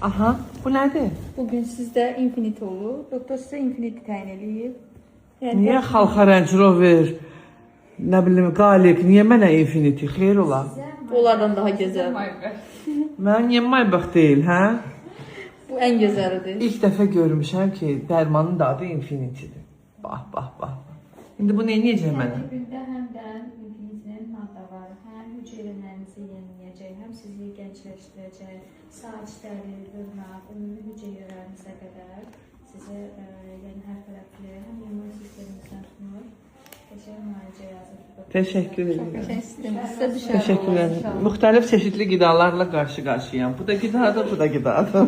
Aha, bu nədir? Bugün sizdə Infinity olur. Doktor sizə Infinity təyin eləyib. Yəni, Niyə xalqa Range Rover, nə bilim, Qalik, niyə mənə Infinity? Xeyr ola. onlardan daha gözəl. Mən niyə Maybach deyil, hə? Bu ən gözəlidir. İlk dəfə görmüşəm ki, dərmanın da adı Infinity'dir. Bax, bax, bax. İndi bu nə edəcək mənə? Gündə həm də Infinity'nin maddə var. Həm hüceyrələrinizi yeniləyəcək, həm sizi gəncləşdirəcək. Saç, dəri, dırnaq, ümumi hüceyrələrinizə qədər sizi yəni hər tərəfli həm immun sisteminizdən tutmur. Qəşəng müalicə yazır. Təşəkkür edirəm. Qəşəng sistem sizə düşər. Təşəkkür edirəm. Müxtəlif çeşidli qidalarla qarşı-qarşıyam. Bu da qidadır, bu da qidadır.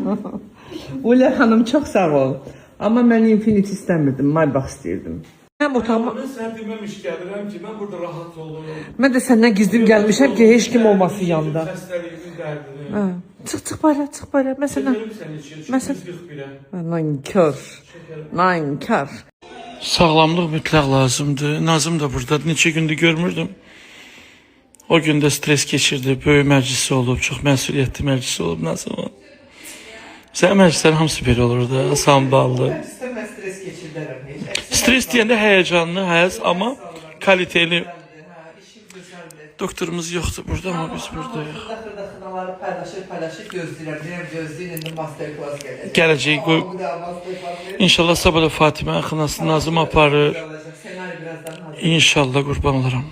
Ulə xanım çox sağ ol. Amma mən Infinity istəmirdim, Maybach istəyirdim. Mən utanma. Mən sənə deməmiş gəlirəm ki, mən burada rahat olurum. Mən də səndən gizlim gəlmişəm ki, heç kim olmasın yanında. Xəstəliyimin dərdini. Hə. Çıx bayra, çıx bayra. Məsələn, Verim sənin için. Məsələn- 241-ə. nankör. Nankör. Sağlamlıq mütləq lazımdır. Nazım da buradadır. Neçə gündür görmürdüm. O gün də stres keçirdi. Böyük məclisi olub, çox məsuliyyətli məclisi olub Nazımın. Sənin məclislərin hamısı belə olur da, samballı. İstəmə stres keçirdərəm heç. Stres deyəndə həyəcanlı, həz, amma kaliteli. İşim gözəldir. Doktorumuz yoxdur burada, amma biz buradayıq. Xırda xınaları paylaşır gözləyirəm. Deyirəm gözləyin, indi master class gələcək. Gələcək, qoy. Bu da master class İnşallah sabah da Fatimə xınası Nazım aparır. Senaryo birazdan hazır. İnşallah qurban olaram.